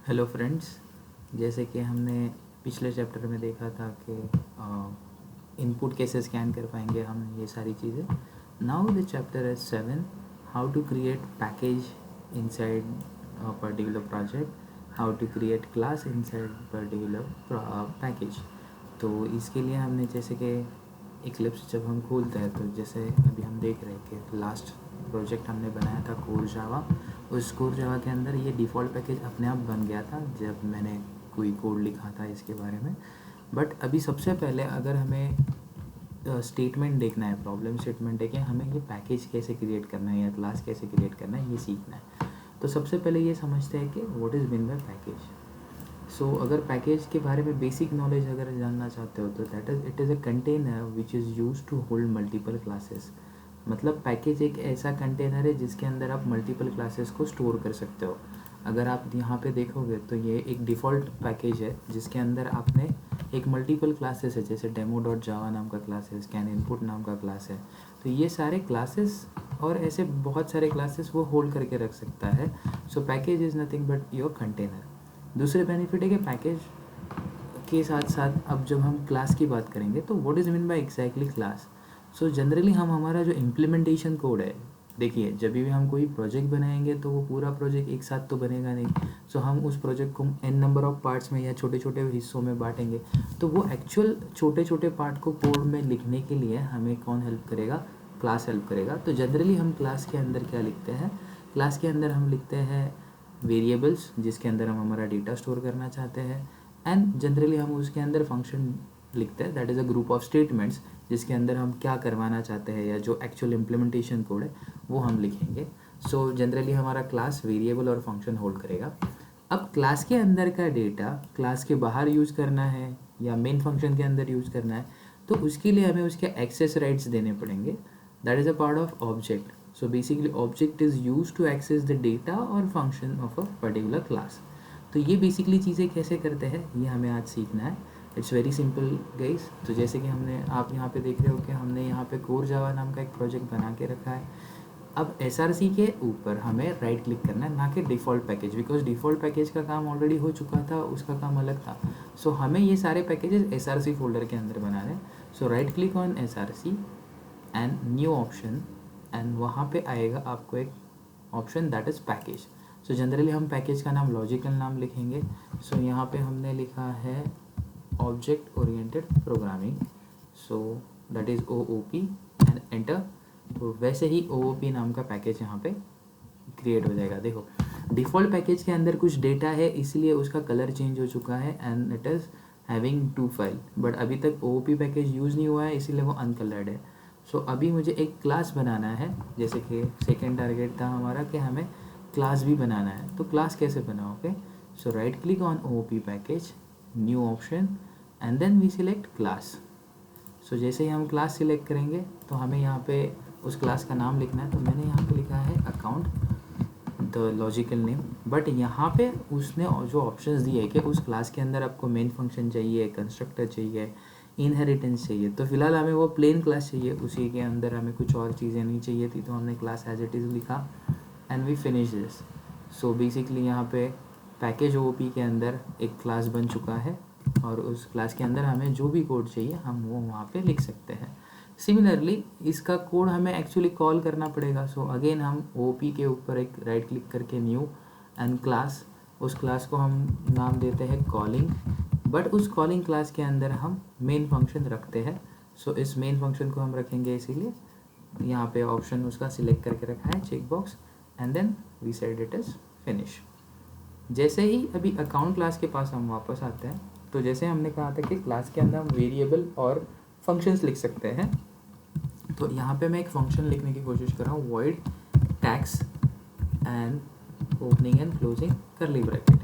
Hello friends, जैसे कि हमने पिछले चैप्टर में देखा था कि इनपुट कैसे स्कैन कर पाएंगे हम ये सारी चीज़ें. Now the chapter is 7, how to create package inside particular project, how to create class inside particular package. तो इसके लिए हमने जैसे कि इक्लिप्स जब हम खोलते हैं तो जैसे अभी हम देख रहे हैं कि लास्ट प्रोजेक्ट हमने बनाया था कोर जावा. उस कोर जावा के अंदर ये डिफ़ॉल्ट पैकेज अपने आप बन गया था जब मैंने कोई कोड लिखा था इसके बारे में. बट अभी सबसे पहले अगर हमें स्टेटमेंट देखना है, प्रॉब्लम स्टेटमेंट है कि हमें ये पैकेज कैसे क्रिएट करना है या क्लास कैसे क्रिएट करना है, ये सीखना है. तो सबसे पहले ये समझते हैं कि what is mean by package. So अगर पैकेज के बारे में बेसिक नॉलेज अगर जानना चाहते हो तो that is it is a container which is use to hold multiple classes. मतलब पैकेज एक ऐसा कंटेनर है जिसके अंदर आप मल्टीपल क्लासेस को स्टोर कर सकते हो. अगर आप यहाँ पे देखोगे तो ये एक डिफ़ॉल्ट पैकेज है जिसके अंदर आपने एक मल्टीपल क्लासेस है, जैसे डेमो डॉट जावा नाम का क्लास है, स्कैन इनपुट नाम का क्लास है. तो ये सारे क्लासेस और ऐसे बहुत सारे क्लासेस वो होल्ड करके रख सकता है. So package is nothing but your container. दूसरे बेनिफिट है कि पैकेज के साथ साथ अब जब हम क्लास की बात करेंगे तो what is mean bye exactly class. So generally हम हमारा जो इम्प्लीमेंटेशन कोड है, देखिए जब भी हम कोई प्रोजेक्ट बनाएंगे तो वो पूरा प्रोजेक्ट एक साथ तो बनेगा नहीं. सो हम उस प्रोजेक्ट को एन नंबर ऑफ पार्ट्स में या छोटे छोटे हिस्सों में बांटेंगे. तो वो एक्चुअल छोटे छोटे पार्ट को कोड में लिखने के लिए हमें कौन हेल्प करेगा? क्लास हेल्प करेगा. तो जनरली हम क्लास के अंदर क्या लिखते हैं? क्लास के अंदर हम लिखते हैं वेरिएबल्स जिसके अंदर हम हमारा डेटा स्टोर करना चाहते हैं. एंड जनरली हम उसके अंदर फंक्शन लिखते हैं, that is a group of statements जिसके अंदर हम क्या करवाना चाहते हैं या जो एक्चुअल इम्प्लीमेंटेशन कोड है वो हम लिखेंगे. सो जनरली हमारा क्लास वेरिएबल और फंक्शन होल्ड करेगा. अब क्लास के अंदर का डेटा क्लास के बाहर यूज़ करना है या मेन फंक्शन के अंदर यूज़ करना है तो उसके लिए हमें उसके एक्सेस राइट्स देने पड़ेंगे. That is a part of object. So basically object is used to access the data or function of a particular class. तो ये बेसिकली चीज़ें कैसे करते हैं ये हमें आज सीखना है. It's very simple guys. तो जैसे कि हमने आप यहाँ पे देख रहे हो कि हमने यहाँ पे कोर जावा नाम का एक प्रोजेक्ट बना के रखा है. अब SRC के ऊपर हमें राइट क्लिक करना है, ना कि default package, because default package का काम ऑलरेडी हो चुका था, उसका काम अलग था. सो हमें ये सारे पैकेजेस SRC फोल्डर के अंदर बनाने हैं. So right click on SRC and new option and वहाँ पे आएगा आपको एक option that is package. So generally हम पैकेज का नाम लॉजिकल नाम लिखेंगे. सो यहाँ पे हमने लिखा है object oriented programming. So that is OOP and enter. तो वैसे ही OOP नाम का पैकेज यहाँ पे क्रिएट हो जाएगा. देखो डिफ़ॉल्ट पैकेज के अंदर कुछ डेटा है इसलिए उसका कलर चेंज हो चुका है and it is having 2 file. But अभी तक OOP पैकेज यूज़ नहीं हुआ है इसीलिए वो अनकलर्ड है. सो अभी मुझे एक क्लास बनाना है, जैसे कि सेकेंड टारगेट था हमारा कि हमें क्लास भी बनाना है. तो क्लास कैसे बनाओगे? So right click on OOP package, new option and then we select class. So जैसे ही हम क्लास सिलेक्ट करेंगे तो हमें यहाँ पे उस क्लास का नाम लिखना है. तो मैंने यहाँ पे लिखा है account the logical name. But यहाँ पे उसने जो ऑप्शंस दिए है कि उस क्लास के अंदर आपको मेन फंक्शन चाहिए, कंस्ट्रक्टर चाहिए, इनहेरिटेंस चाहिए. तो फिलहाल हमें वो प्लेन क्लास चाहिए, उसी के अंदर हमें कुछ और चीज़ें नहीं चाहिए थी. तो हमने क्लास एज इट इज़ लिखा and we finish this. So basically यहाँ पे पैकेज OOP के अंदर एक क्लास बन चुका है और उस क्लास के अंदर हमें जो भी कोड चाहिए हम वो वहाँ पे लिख सकते हैं. सिमिलरली इसका कोड हमें एक्चुअली कॉल करना पड़ेगा. सो अगेन हम OOP के ऊपर एक राइट क्लिक करके न्यू एंड क्लास, उस क्लास को हम नाम देते हैं कॉलिंग. बट उस कॉलिंग क्लास के अंदर हम मेन फंक्शन रखते हैं. सो इस मेन फंक्शन को हम रखेंगे इसीलिए यहाँ पे ऑप्शन उसका सिलेक्ट करके रखा है check box and then we said it is finish. जैसे ही अभी अकाउंट क्लास के पास हम वापस आते हैं तो जैसे हमने कहा था कि क्लास के अंदर हम वेरिएबल और फंक्शंस लिख सकते हैं. तो यहाँ पे मैं एक फंक्शन लिखने की कोशिश कर रहा हूँ, void takes and opening and closing curly bracket.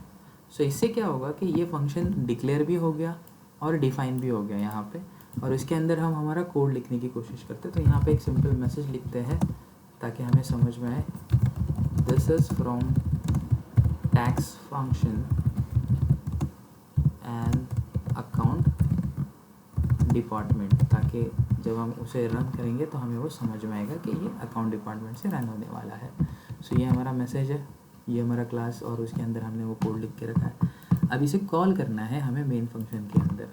So इससे क्या होगा कि ये फंक्शन डिक्लेयर भी हो गया और डिफाइन भी हो गया यहाँ पे, और इसके अंदर हम हमारा कोड लिखने की कोशिश करते हैं. तो यहाँ पे एक सिंपल मैसेज लिखते हैं ताकि हमें समझ में आए, this is from tax function and account department, ताकि जब हम उसे रन करेंगे तो हमें वो समझ में आएगा कि ये अकाउंट डिपार्टमेंट से रन होने वाला है. सो ये हमारा मैसेज है. ये हमारा क्लास और उसके अंदर हमने वो कोड लिख के रखा है। अब इसे कॉल करना है हमें मेन फंक्शन के अंदर,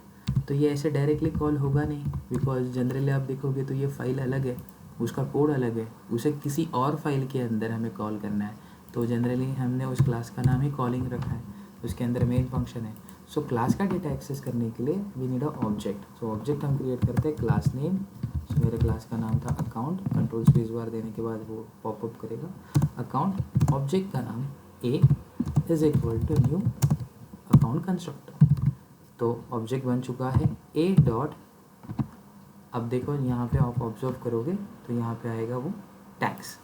तो ये ऐसे डायरेक्टली कॉल होगा नहीं, बिकॉज जनरली आप देखोगे तो ये फाइल अलग है, उसका कोड अलग है, उसे किसी और फाइल के अंदर हमें कॉल करना है। तो जनरली हमने उस क्लास का नाम ही कॉलिंग रखा है, उसके अंदर मेन फंक्शन है। सो क्लास का डेटा एक्सेस करने के लिए we need a object. So object हम क्रिएट करते हैं क्लास नेम। सो मेरे क्लास का नाम था अकाउंट, कंट्रोल स्पेस बार देने के बाद वो पॉपअप करेगा अकाउंट। ऑब्जेक्ट का नाम A is equal to new account constructor. तो ऑब्जेक्ट बन चुका है ए डॉट, अब देखो यहाँ पे आप ऑब्जर्व करोगे तो यहाँ पे आएगा वो टैक्स।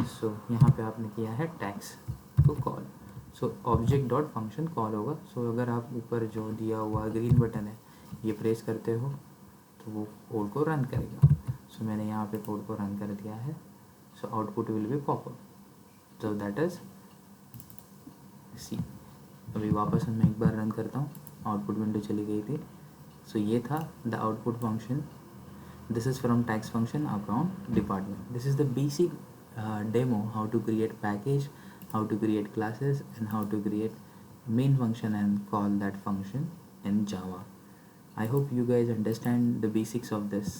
सो यहाँ पे आपने किया है टैक्स को call. So object dot function call होगा। सो अगर आप ऊपर जो दिया हुआ ग्रीन बटन है ये प्रेस करते हो तो वो कोड को रन करेगा। सो मैंने यहाँ पे कोड को रन कर दिया है। So output will be popup, so that is C. अभी वापस मैं एक बार रन करता हूँ, आउटपुट विंडो चली गई थी। सो ये था the output function. This is from tax function account department. This is the basic demo how to create package, how to create classes, and how to create main function and call that function in Java. I hope you guys understand the basics of this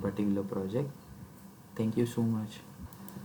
particular project. Thank you so much.